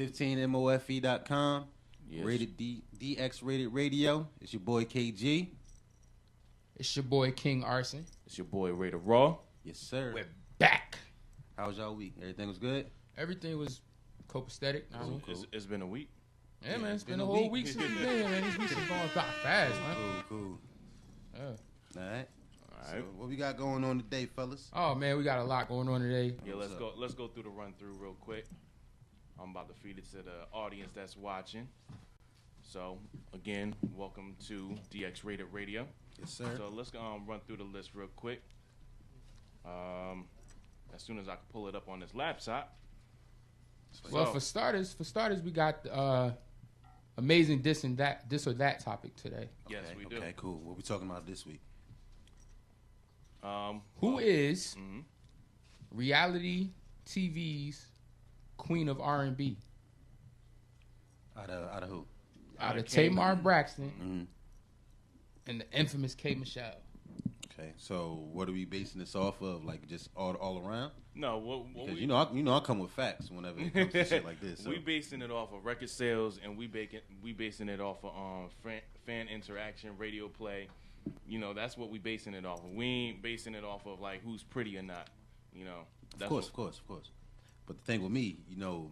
15mofe.com. Yes. Rated Dee-X Rated Radio. It's your boy KG. It's your boy King Arson. It's your boy Raider Raw. Yes, sir. We're back. How was y'all week? Everything was good? Everything was copacetic. Cool. It's been a week. Yeah, man. It's been a whole week since we've been here, man. These weeks are going by fast, man. Cool. Yeah. All right. All So right. what we got going on today, fellas? Oh, man, we got a lot going on today. Yeah, let's go through the run through real quick. I'm about to feed it to the audience that's watching. So again, welcome to Dee-X Rated Radio. Yes, sir. So let's run through the list real quick. As soon as I can pull it up on this laptop. Well, for starters, we got amazing this or that topic today. Yes, we do. Okay, cool. What we talking about this week? Who is mhm. reality TV's queen of R&B? Out of who? Out of K- Tamar Braxton Mm-hmm. and the infamous K. Michelle. Okay, so what are we basing this off of? Like just all around? No, what Because we, you know I come with facts whenever it comes to shit like this. So. we basing it off of record sales, and we basing it off of fan interaction, radio play. You know, that's what we basing it off of. We ain't basing it off of like who's pretty or not. You know, that's Of course. But the thing with me, you know,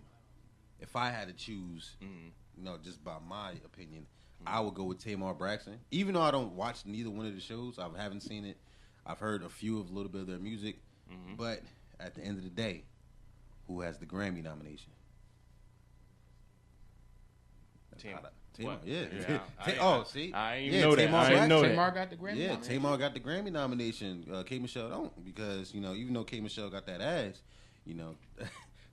if I had to choose, you know, just by my opinion, I would go with Tamar Braxton. Even though I don't watch neither one of the shows, I haven't seen it. I've heard a little bit of their music. But at the end of the day, who has the Grammy nomination? Tamar. Tamar, What? yeah. See, I ain't yeah, know that. Tamar I ain't know Tamar that. got the Grammy Yeah, nomination? Tamar got the Grammy nomination. K. Michelle don't, because you know, even though K. Michelle got that ass, you know,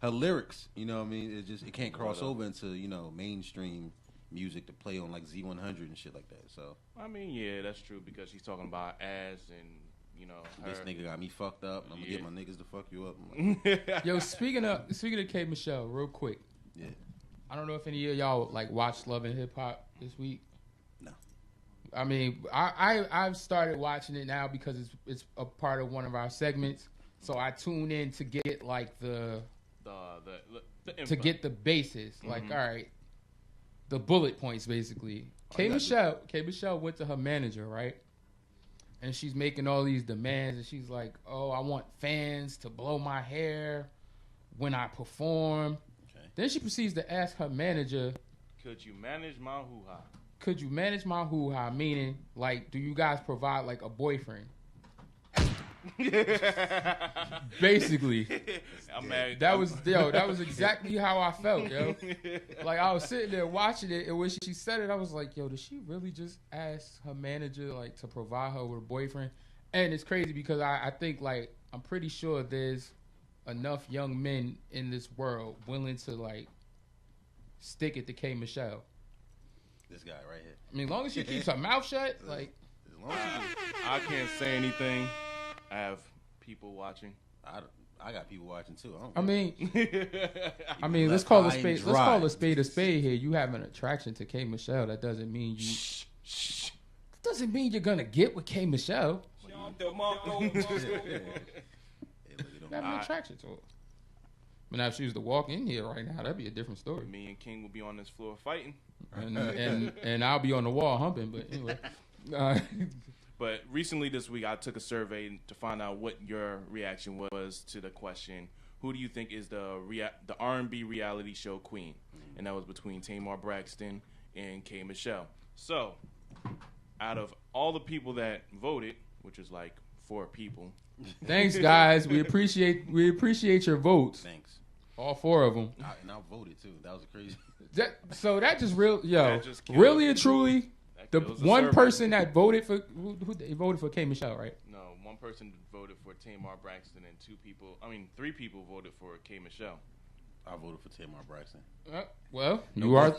her lyrics, you know what I mean, it can't cross over into, you know, mainstream music to play on like Z100 and shit like that. So I mean, yeah, that's true because she's talking about ass and you know her. this nigga got me fucked up. I'm gonna get my niggas to fuck you up. I'm like, Yo, speaking of K. Michelle, real quick. yeah. I don't know if any of y'all like watched Love and Hip Hop this week. No. I mean, I've started watching it now because it's a part of one of our segments. So I tune in to get like the info. to get the basis. Like, all right, the bullet points basically. K. Michelle went to her manager, right? And she's making all these demands, and she's like, "Oh, I want fans to blow my hair when I perform." Okay. Then she proceeds to ask her manager, Could you manage my hoo-ha? "Could you manage my hoo-ha?" Meaning, like, do you guys provide like a boyfriend? Basically, I'm mad. that was exactly how I felt, yo. Like, I was sitting there watching it, and when she said it, I was like, "Yo, did she really just ask her manager like to provide her with a boyfriend?" And it's crazy because I think, like, I'm pretty sure there's enough young men in this world willing to like stick it to K. Michelle. This guy right here. I mean, as long as she keeps her mouth shut, like, As long as you I can't say anything. I have people watching. I got people watching too. I mean, let's left call a high and spade. Let's dry. call a spade here. You have an attraction to K. Michelle. That doesn't mean you. Doesn't mean you're gonna get with K. Michelle. Hey, look at him. You have an attraction to her. But now if she was to walk in here right now, that'd be a different story. Me and King will be on this floor fighting. And I'll be on the wall humping. But anyway. But recently this week, I took a survey to find out what your reaction was to the question, who do you think is the R&B reality show queen? And that was between Tamar Braxton and K. Michelle. So, out of all the people that voted, which is like 4 people. Thanks, guys. We appreciate your votes. Thanks. All 4 of them. And I voted too. That was crazy. That just real, That just killed really it. and truly. The kills the one survey. person that voted for who they voted for K. Michelle, right? No, one person voted for Tamar Braxton and 3 people voted for K. Michelle. I voted for Tamar Braxton. Well, you are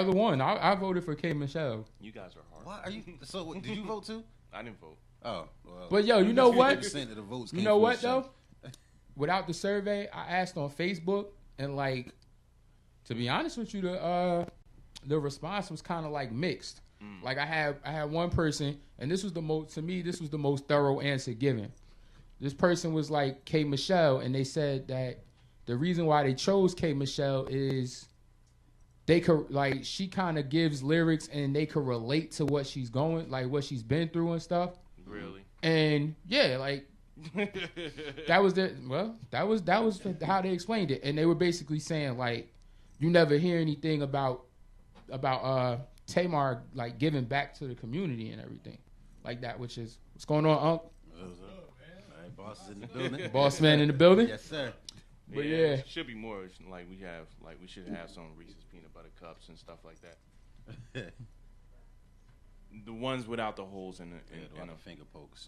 the one. I voted for K. Michelle. You guys are hard. What are you? So did you vote too? I didn't vote. Oh, well. But yo, you know what? 50% of the votes. You came know from what the show. though? Without the survey, I asked on Facebook, and like, to be honest with you, the response was kind of like mixed. Like I had one person, and this was the most thorough answer given. This person was like K. Michelle, and they said that the reason why they chose K Michelle is they could like she kind of gives lyrics and they could relate to what she's going, like what she's been through and stuff. Really? And yeah, like that was how they explained it, and they were basically saying like you never hear anything about Tamar like giving back to the community and everything like that, which is what's going on, Unc? Right, boss is in the building. Boss man in the building. Yes, sir. But yeah, it should be more like we should have some Reese's peanut butter cups and stuff like that. The ones without the holes in it, the finger pokes.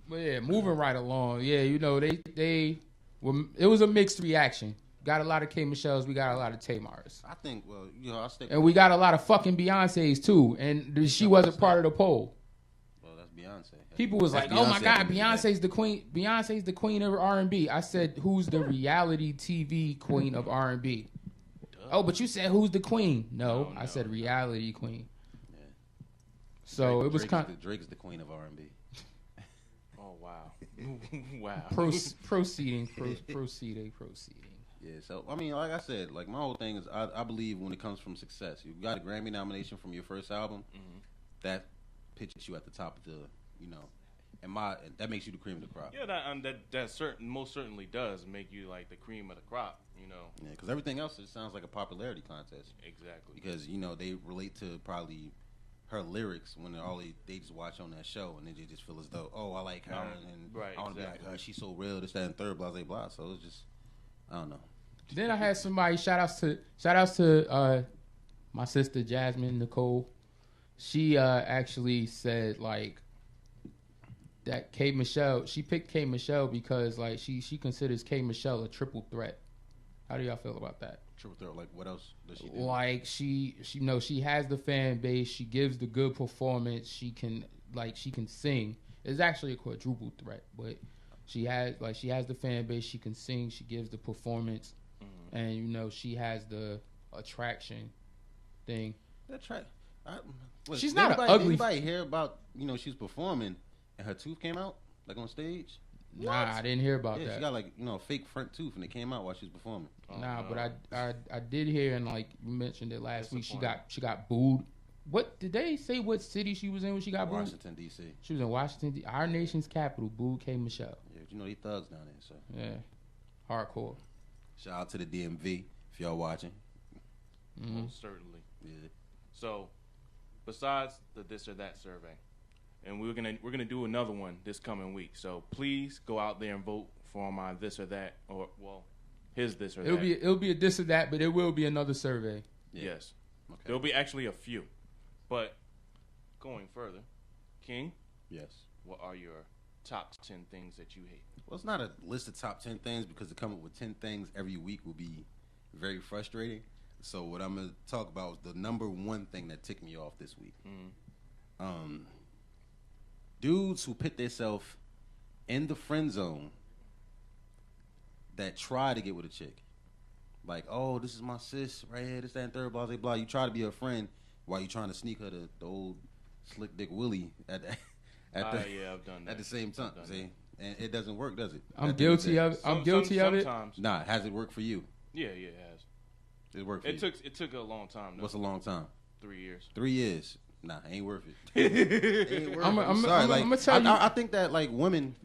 But yeah, moving right along. Yeah, you know they were. It was a mixed reaction. Got a lot of K Michelles. We got a lot of Tamars. I think. Well, you know, and we got a lot of fucking Beyonces too. And she wasn't part of the poll. Well, that's Beyonce. People was like, "Oh my God, Beyonce's the queen. Beyonce's the queen of R&B." I said, "Who's the reality TV queen of R&B?" Oh, but you said who's the queen? No, I said reality queen. Yeah. So it was kind of Drake's the queen of R&B. Oh wow, wow. Proceeding. Yeah, so I mean, like I said, like my whole thing is, I believe when it comes from success, you got a Grammy nomination from your first album, that pitches you at the top of the, you know, and that makes you the cream of the crop. Yeah, that most certainly does make you like the cream of the crop, you know. Yeah, because everything else, it sounds like a popularity contest. Exactly. Because you know they relate to probably her lyrics when they just watch on that show and they just feel as though, oh, I like her and I want to be like her. She's so real. This, that, and third, blah, blah, blah. So it's just, I don't know. Then I had somebody shout outs to my sister Jasmine Nicole. She actually said like that K Michelle. She picked K Michelle because like she considers K Michelle a triple threat. How do y'all feel about that? Triple threat. Like what else does she do? Like she she has the fan base. She gives the good performance. She can sing. It's actually a quadruple threat, but she has the fan base. She can sing. She gives the performance. And you know she has the attraction thing. She's not ugly. Anybody hear about she's performing and her tooth came out like on stage? Nah, I didn't hear about that. She got like a fake front tooth and it came out while she was performing. Nah, but I did hear, and like you mentioned it last week, she got booed. What did they say? What city she was in when she got booed? Washington D.C. She was in Washington D.C. Our nation's capital. Booed K Michelle. Yeah, they thugs down there. So yeah, hardcore. Shout out to the DMV if y'all watching. Most certainly. Yeah. So, besides the this or that survey, and we're gonna do another one this coming week. So please go out there and vote for my this or that, or his this or that. It'll be a this or that, but it will be another survey. Yeah. Yes. Okay. There'll be actually a few, but going further, King. Yes. What are your top 10 things that you hate? Well, it's not a list of top 10 things because to come up with 10 things every week will be very frustrating. So what I'm going to talk about is the number one thing that ticked me off this week. Dudes who put themselves in the friend zone that try to get with a chick. Like, oh, this is my sis right here, this, that, and third, blah, blah, blah. You try to be her friend while you trying to sneak her the old slick dick Willie at I've done that. At the same time, see? And it doesn't work, does it? I'm guilty of it. I'm guilty of it. Nah, has it worked for you? Yeah, it has. It worked for you? It took a long time, though. What's a long time? 3 years. 3 years. Nah, ain't worth it. Ain't worth it. I'm sorry. I'm gonna tell you. I think that, like, women,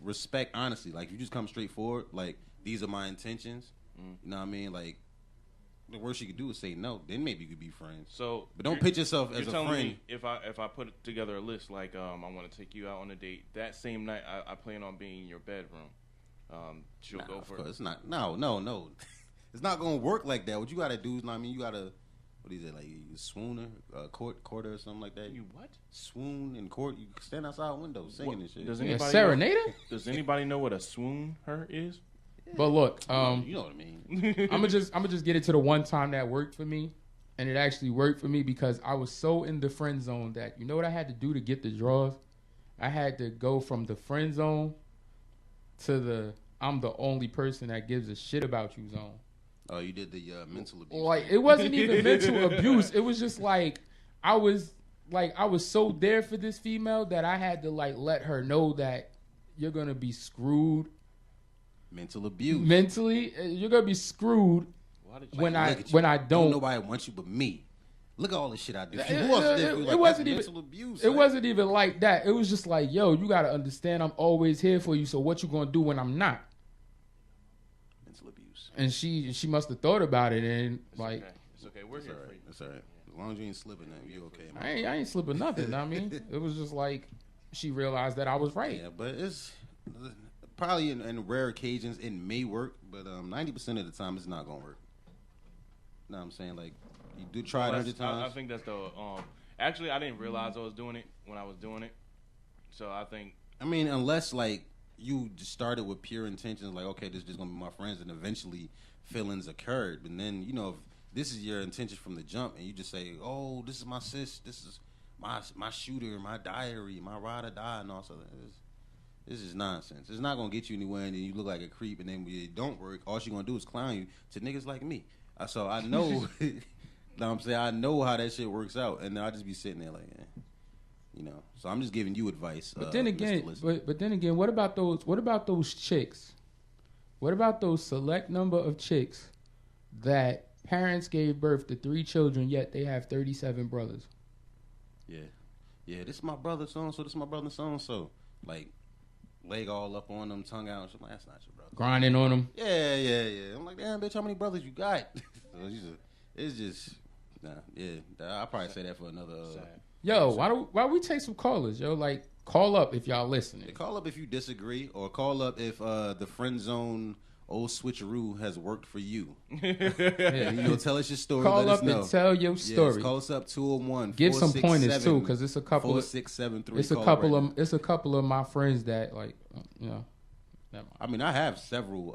respect honesty. Like, if you just come straight forward, like, these are my intentions, you know what I mean? Like, the worst you could do is say no. Then maybe you could be friends. So, but don't pitch yourself as a friend. Me if I put together a list like I want to take you out on a date that same night, I plan on being in your bedroom. She'll go for it. It's not. No. It's not gonna work like that. What you gotta do is, you gotta. What is it like? You swoon or quarter or something like that. You what? Swoon and court. You stand outside a window singing and shit. Does anybody serenader? Does anybody know what a swoon her is? But look, you know what I mean. I'm gonna just get into the one time that worked for me, and it actually worked for me because I was so in the friend zone that you know what I had to do to get the draws. I had to go from the friend zone to the I'm the only person that gives a shit about you zone. Oh, you did the mental abuse. Like it wasn't even mental abuse. It was just like I was so there for this female that I had to like let her know that you're gonna be screwed. Mental abuse. Mentally, you're gonna be screwed when I don't. Nobody wants you but me. Look at all the shit I do. It wasn't even mental abuse. It wasn't even like that. It was just like, yo, you gotta understand, I'm always here for you. So what you gonna do when I'm not? Mental abuse. And she must have thought about it and it's like, okay. It's okay. We're here for you. It's all right. As long as you ain't slipping, then you okay. Man. I ain't slipping nothing. I mean, it was just like she realized that I was right. Yeah, but it's probably in rare occasions it may work, but 90% of the time it's not gonna work. You know what I'm saying? Like, you do try it 100 times. I think that's the actually I didn't realize I was doing it when I was doing it. So I think unless like you just started with pure intentions, like, okay, this is just gonna be my friends, and eventually feelings occurred. But then, you know, if this is your intention from the jump, and you just say, oh, this is my sis, this is my shooter, my diary, my ride or die, and all so this is nonsense. It's not gonna get you anywhere, and then you look like a creep, and then when it don't work, all she gonna do is clown you to niggas like me. So I know, know what I'm saying, I know how that shit works out, and I'll just be sitting there like, you know. So I'm just giving you advice. But then again, what about those chicks? What about those select number of chicks that parents gave birth to 3 children, yet they have 37 brothers? Yeah, this is my brother so and so. This is my brother so and so. Like, leg all up on them, tongue out. I'm like, that's not your brother. Grinding on them. Yeah. I'm like, damn, bitch, how many brothers you got? So it's just, I'll probably say that for another. Yo, why don't we take some callers? Yo, like, call up if y'all listening. Call up if you disagree, or call up if the friend zone old switcheroo has worked for you. Yeah, you know, tell us your story. Call up and tell your story. Yes, call us up 201. Give some pointers too, because it's a couple 4673. It's a couple of my friends that, like, you know. I mean, I have several,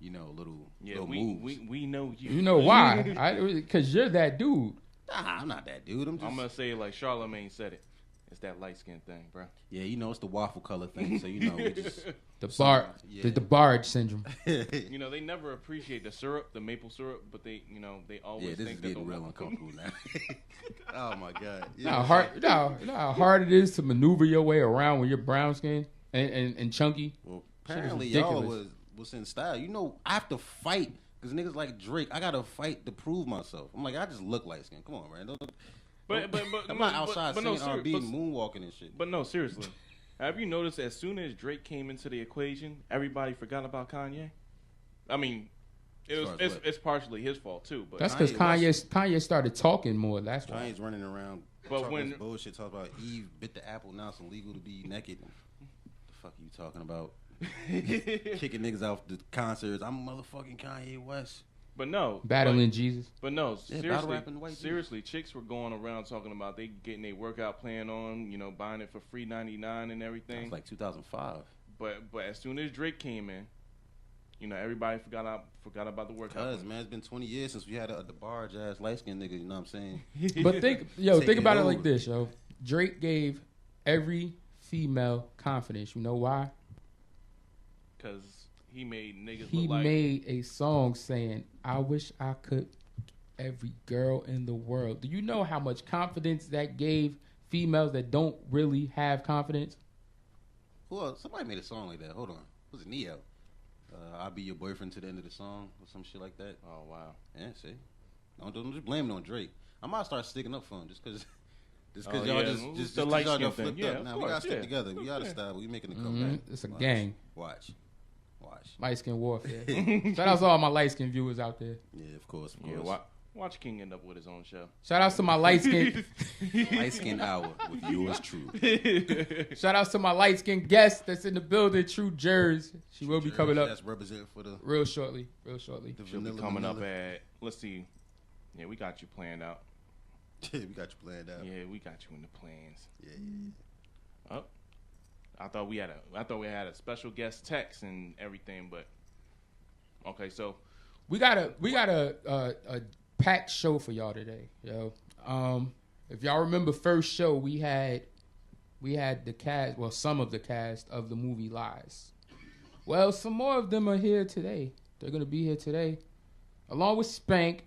little moves. We know you. You know why? Because you're that dude. Nah, I'm not that dude. I'm gonna say it like Charlamagne said it. It's that light skin thing, bro. Yeah, you know, it's the waffle color thing. So, you know, we just the barge syndrome. You know, they never appreciate the syrup, the maple syrup, but they always this think is that getting real uncomfortable now. Oh my God! You know how hard it is to maneuver your way around when you're brown skin and chunky. Well, apparently y'all was in style. You know, I have to fight because niggas like Drake. I gotta fight to prove myself. I'm like, I just look light skin. Come on, man. But I'm not outside singing R&B and moonwalking and shit. But no, seriously. Have you noticed as soon as Drake came into the equation, everybody forgot about Kanye? I mean, it's partially his fault too. But that's because Kanye started talking more. That's why. Kanye's running around talking bullshit, talking about Eve bit the apple, now it's illegal to be naked. The fuck are you talking about? Kicking niggas out the concerts. I'm motherfucking Kanye West. But no, battling Jesus. But no, seriously, chicks were going around talking about they getting their workout plan on, you know, buying it for free $99 and everything. That's like 2005. But as soon as Drake came in, you know, everybody forgot about the workout. Cause man, it's been 20 years since we had the barge ass light skinned nigga. You know what I'm saying? But think about it like this, yo. Drake gave every female confidence. You know why? Because he made niggas He made a song saying, I wish I could every girl in the world. Do you know how much confidence that gave females that don't really have confidence? Well, somebody made a song like that. Hold on. Was it Neo? I'll be your boyfriend to the end of the song or some shit like that. Oh, wow. Yeah, see? Don't just blame it on Drake. I might start sticking up for him just because y'all just the light skin flipped thing. up. Now we gotta stick together. We gotta stop. We making a comeback. It's a gang. Watch. Light skin warfare. Shout out to all my light skin viewers out there. Yeah, of course. Yeah, watch King end up with his own show. Shout out to my light skin hour with yours truly. Shout out to my light skin guest that's in the building, True Jers. She will be coming up. That's representing for the real shortly. She'll be coming up at, let's see. Yeah, we got you planned out. Yeah, we got you in the plans. Yeah. Oh. I thought we had a special guest text and everything, but okay, so we got a packed show for y'all today, yo. If y'all remember first show, we had the cast, well, some of the cast of the movie Lies. Well, some more of them are here today. They're gonna be here today, along with Spank,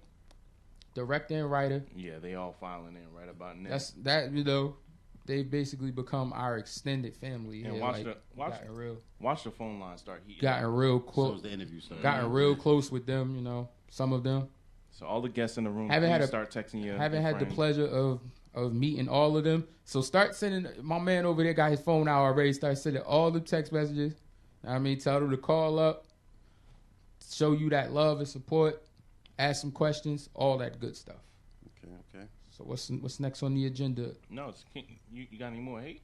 director and writer. Yeah, they all filing in right about now. That's that, you know. they've basically become our extended family. And watch the phone line start heating. Gotten real close. So the interview started. Gotten real close with them. You know, some of them. So all the guests in the room start texting you. Haven't had the pleasure of meeting all of them. So start sending. My man over there got his phone out already. Start sending all the text messages. I mean, tell them to call up, show you that love and support, ask some questions, all that good stuff. Okay. So what's next on the agenda? No, you got any more hate?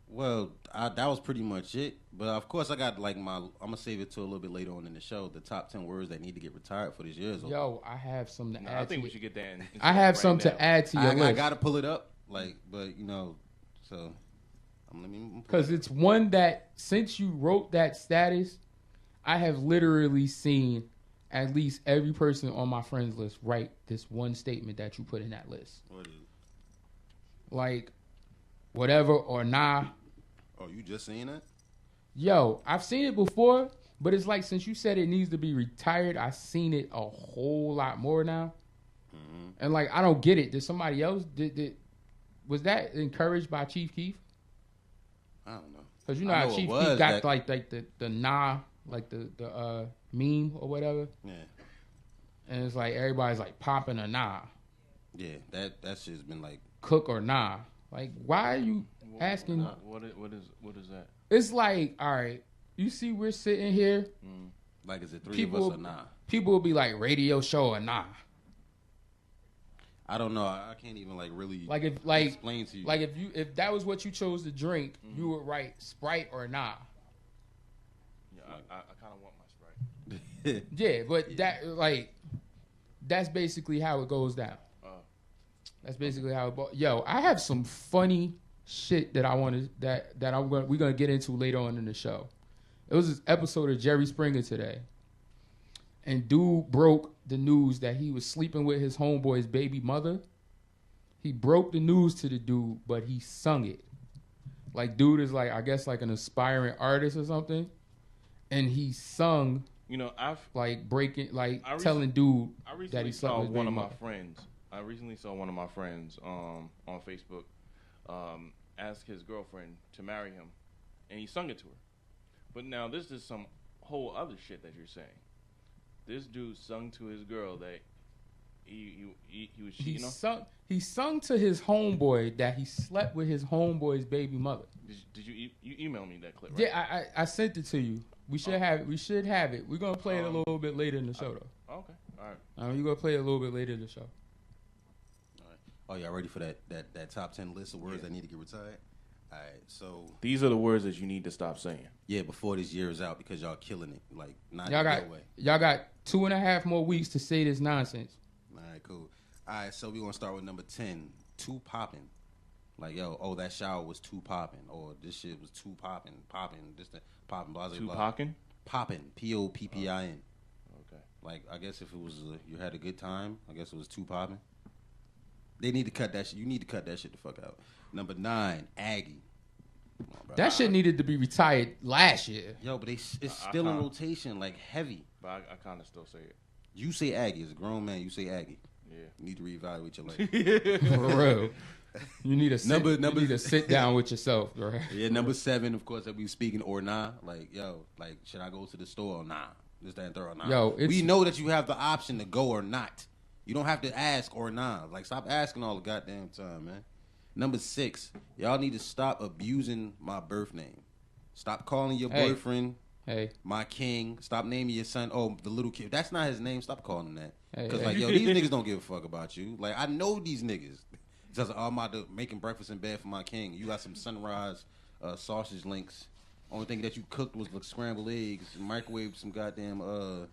Well, that was pretty much it. But of course, I got like I'm gonna save it to a little bit later on in the show. The top 10 words that need to get retired for this year. Yo, I have some to add. I think we should get that. I have some to add to your list. I gotta pull it up, but so because it's one that since you wrote that status, I have literally seen at least every person on my friends list write this one statement that you put in that list. What is it? Like, whatever or nah. Oh, you just seen that? Yo, I've seen it before, but it's like since you said it needs to be retired, I've seen it a whole lot more now. Mm-hmm. And like, I don't get it. Did somebody else was that encouraged by Chief Keef? I don't know. Because you know how Chief Keef got like the nah, like the meme or whatever. Yeah. And it's like everybody's like popping a nah. Yeah, that shit's been like cook or nah. Like, why are you asking? What is that? It's like, all right, you see, we're sitting here. Like, is it three of us or nah? People will be like, radio show or nah. I don't know. I can't even really explain to you. Like if that was what you chose to drink, you would write Sprite or nah. Yeah, I kind of want my Sprite. Yeah, but that's basically how it goes down. That's basically how it. Yo, I have some funny shit that I wanted we're gonna get into later on in the show. It was this episode of Jerry Springer today, and dude broke the news that he was sleeping with his homeboy's baby mother. He broke the news to the dude, but he sung it. Like, dude is like, I guess like an aspiring artist or something, and he sung. You know, telling dude that he slept with his baby mother. I recently saw one of my friends on Facebook ask his girlfriend to marry him, and he sung it to her. But now this is some whole other shit that you're saying. This dude sung to his girl that he was cheating on. He sung to his homeboy that he slept with his homeboy's baby mother. Did you email me that clip? Right? Yeah, I sent it to you. We should have it. We should have it. We're gonna play it a little bit later in the show, though. Okay, all right. You're gonna play it a little bit later in the show. All right. Oh, y'all ready for that top 10 list of words that need to get retired? All right, so these are the words that you need to stop saying. Yeah, before this year is out, because y'all killing it. Like, not y'all in got that way. Y'all got 2.5 more weeks to say this nonsense. All right, cool. All right, so we're gonna start with number 10. Too popping. Like, that shower was too popping, or this shit was too popping, this thing, popping, blah blah blah. Too popping. Popping, Poppin. Okay. Like, I guess if it was you had a good time, I guess it was too popping. They need to cut that shit. You need to cut that shit the fuck out. Number 9, Aggie. On, that shit needed to be retired last year. Yo, but it's still in rotation, like heavy. But I kind of still say it. You say Aggie. As a grown man, you say Aggie. Yeah. You need to reevaluate your life. For real. You need to sit down with yourself, bro. Yeah, number 7, of course, that we speaking or nah. Like, should I go to the store or nah? This, that, and third or nah. Yo, we know that you have the option to go or not. You don't have to ask or nah. Like, stop asking all the goddamn time, man. Number 6, y'all need to stop abusing my birth name. Stop calling your boyfriend my king. Stop naming your son, the little kid. That's not his name. Stop calling him that. Because, these niggas don't give a fuck about you. Like, I know these niggas. Just, I'm out to making breakfast in bed for my king. You got some sunrise sausage links. Only thing that you cooked was like scrambled eggs, microwave some goddamn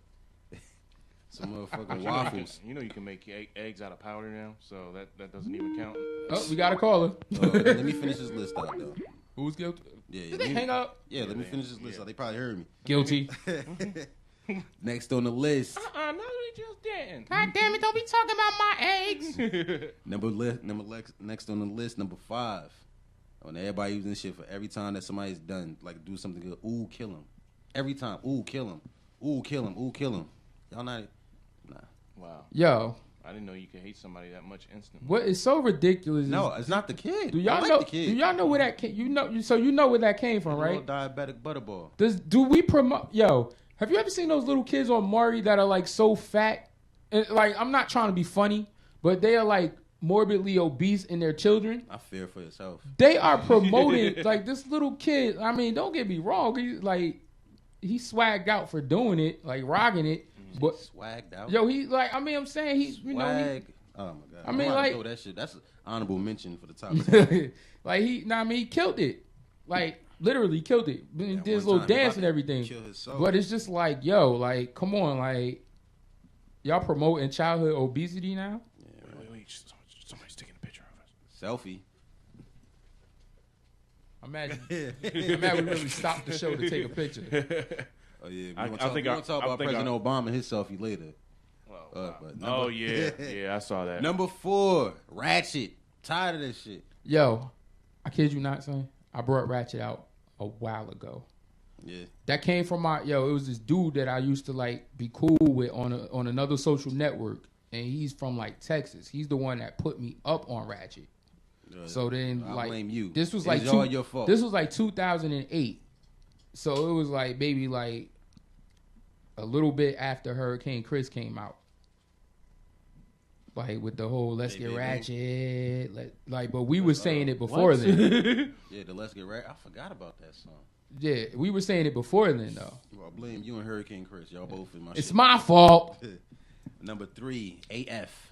some motherfucking waffles. You can make eggs out of powder now, so that doesn't even count. Oh, we got a caller. Let me finish this list out, though. Who's guilty? Yeah, Did they hang up? Yeah, let me finish this list out. They probably heard me. Guilty. Next on the list. No, we just didn't. God damn it, don't be talking about my eggs. Next on the list, number 5. When everybody using this shit for every time that somebody's done, like, do something good. Ooh, kill him. Every time. Ooh, kill him. Ooh, kill him. Ooh, kill him. Y'all not... Nah. Wow. Yo, I didn't know you could hate somebody that much instantly. What is so ridiculous? No, it's not the kid. Do y'all I like know? the kid. Do y'all know where that came? So you know where that came from, right? Diabetic butterball. Do we promote? Yo, have you ever seen those little kids on Maury that are like so fat? And, like, I'm not trying to be funny, but they are like morbidly obese in their children. I fear for yourself. They are promoting like this little kid. I mean, don't get me wrong. He swagged out for doing it, like rocking it. But Swagged out. yo, I'm saying he's Oh my god. I mean, like, that shit. That's an honorable mention for the top 10. like he killed it. Like literally killed it. Did his little dance and everything. But it's just like, yo, like, come on, like, y'all promoting childhood obesity now? Wait. Somebody's taking a picture of us. Selfie. Imagine we really stopped the show to take a picture. Oh yeah, we're gonna talk about President Obama and his selfie later. Yeah, I saw that. Number 4, Ratchet. Tired of this shit. Yo, I kid you not, son. I brought Ratchet out a while ago. Yeah. That came from it was this dude that I used to like be cool with on another social network, and he's from like Texas. He's the one that put me up on Ratchet. So then, I blame you. This was it's all your fault. This was like 2008. So it was like maybe like a little bit after Hurricane Chris came out. Like with the whole "Let's Get Ratchet," but we were saying it before then. Yeah, the "Let's Get Ratchet." I forgot about that song. Yeah, we were saying it before then though. Well, I blame you and Hurricane Chris. Y'all both in my shit. It's my fault. Number 3, AF.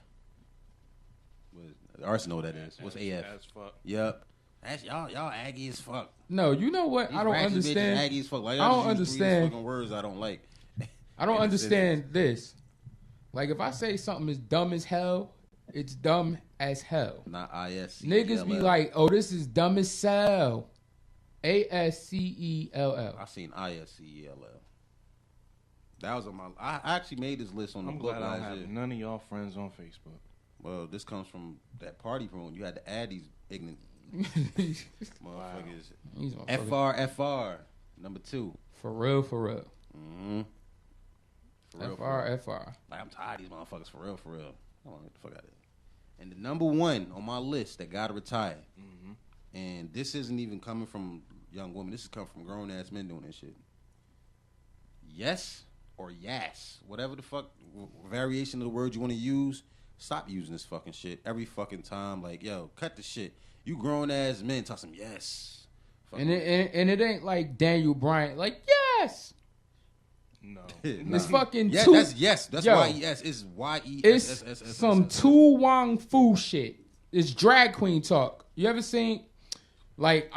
Arsenal, that is. What's AF? As fuck. Yep. That's y'all Aggie as fuck. No, you know what? These I don't ratchet understand. Aggie as fuck. Like, I don't just use understand. fucking words I don't like. I don't understand this. Like, if I say something is dumb as hell, it's dumb as hell. Not IS. Niggas be like, oh, this is dumb as hell. ASCELL. I seen ISCELL. That was on my. I actually made this list on the book glad I don't last have year. none of y'all friends on Facebook. Well, this comes from that party room. You had to add these ignorant motherfuckers. FR. Number 2. For real. Mm-hmm. FR. Like, I'm tired of these motherfuckers. For real. Hold on, get the fuck out of here. And the number 1 on my list that gotta retire. Mm-hmm. And this isn't even coming from young women. This is coming from grown ass men doing this shit. Yes or yes, whatever the fuck variation of the word you want to use. Stop using this fucking shit every fucking time. Like, yo, cut the shit. You grown ass men talk some yes. And it ain't like Daniel Bryant. Like, yes. No. It's fucking yeah, two. That's yes. That's Y-E-S. It's Y-E-S. It's some Tu Wang Fu shit. It's drag queen talk. You ever seen, like,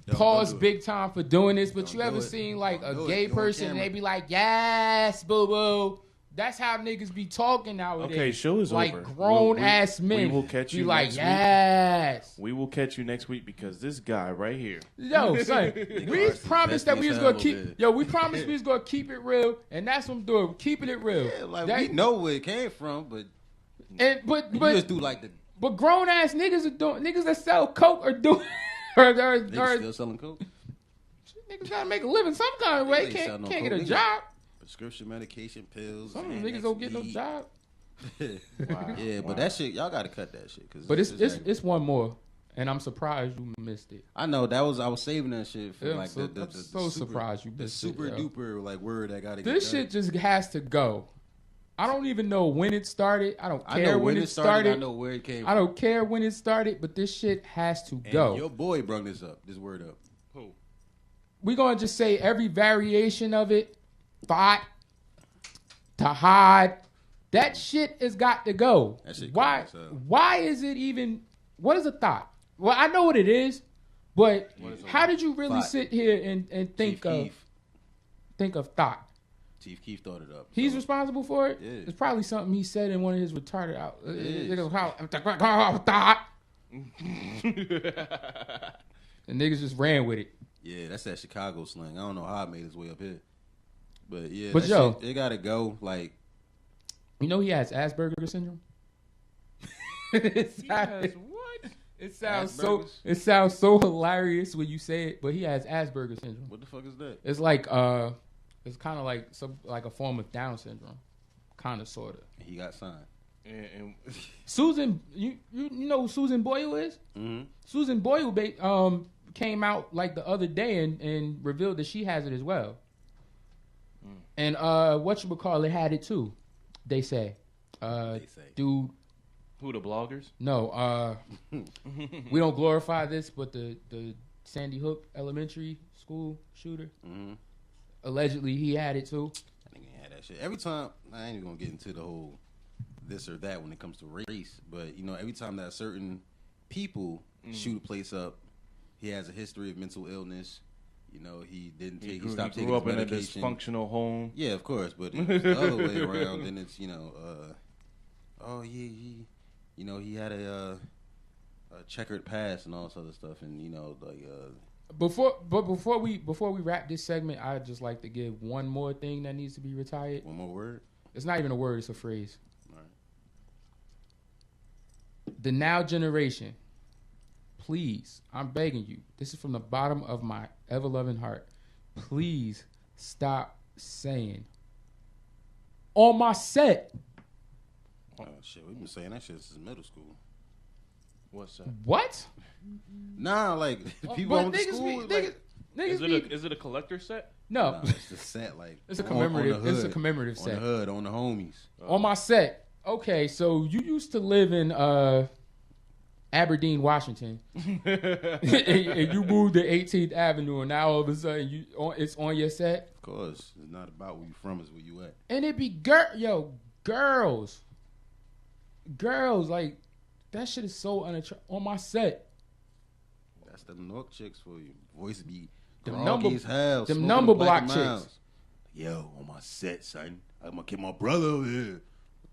pause big time for doing this, but you ever seen like a gay person and they be like, yes, boo boo. That's how niggas be talking nowadays. Okay, show is like over. grown ass men. We will catch you like, next yes. week. We will catch you next week because this guy right here. Yo, son, we promised that we was gonna keep. Yo, we promised we was gonna keep it real, and that's what I'm doing. Keeping it real. Yeah, like we know where it came from, but but you just do like the. But grown ass niggas are doing. Niggas that sell coke are doing. Niggas still selling coke. Niggas gotta make a living some kind of way. Can't get a job. Prescription medication, pills. Some of them niggas don't get no job. Wow. Yeah, but that shit, y'all gotta cut that shit. But it's one more, and I'm surprised you missed it. I know I was saving that shit for I'm so surprised you missed the super it, duper like word that gotta get. This shit just has to go. I don't even know when it started. I don't care when it started. I know where it came from. I don't care when it started, but this shit has to go. Your boy brung this word up. Who? We're going to just say every variation of it. Thought, Tahad. That shit has got to go. Why is it even... What is a thought? Well, I know what it is, but how did you really sit here and think of thought? Chief Keef thought it up. He's responsible for it? Yeah. It's probably something he said in one of his retarded out. And niggas just ran with it. Yeah, that's that Chicago slang. I don't know how it made its way up here. But yeah, but yo, shit, it gotta go. Like, you know he has Asperger's syndrome? It sounds so hilarious when you say it, but he has Asperger's syndrome. What the fuck is that? It's like it's kind of like a form of Down syndrome. kind of, sort of. He got signed. And Susan, you know who Susan Boyle is? Mm-hmm. Susan Boyle came out like the other day and revealed that she has it as well. And whatchamacallit had it too, they say. Dude. Who, the bloggers? No, we don't glorify this, but the Sandy Hook Elementary School shooter, allegedly he had it too. I think he had that shit. Every time, I ain't even gonna get into the whole this or that when it comes to race, but you know, every time that certain people shoot a place up, he has a history of mental illness. You know, he stopped taking his medication. Up in a dysfunctional home. Yeah, of course, but it's the other way around. Then it's, you know, he had a checkered past and all this other stuff, and you know, like. Before we wrap this segment, I'd just like to give one more thing that needs to be retired. One more word? It's not even a word; it's a phrase. All right. The now generation, please, I'm begging you. This is from the bottom of my ever-loving heart. Please stop saying on my set. Oh shit, we've been saying that shit since middle school. What's that? What? Nah, like people But going to school. Is it a collector set? No, Nah, it's a set. Like it's a commemorative. on the hood, It's a commemorative on set. the hood, on the homies. On my set. Okay, so you used to live in Aberdeen, Washington, and you moved to 18th Avenue, and now all of a sudden it's on your set. Of course, it's not about where you from; it's where you at. And it be girls, like that shit is so unattractive on my set. That's the North chicks for you. Voice be Them groggy as hell. them smoking number a black block and miles. chicks. Yo, on my set, son. I'm gonna get my brother over here.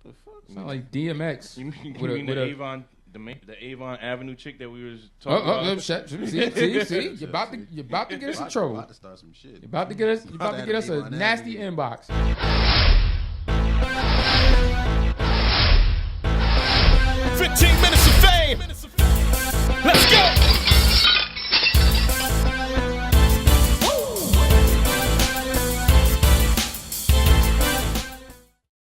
What the fuck? Sound like DMX. You with mean a- the with a- Avon, the Avon Avenue chick that we was talking about? See, you're about to get us in trouble. About to start some shit. You're about to get us a Avon nasty Avenue. inbox. 15 minutes of fame. Let's go.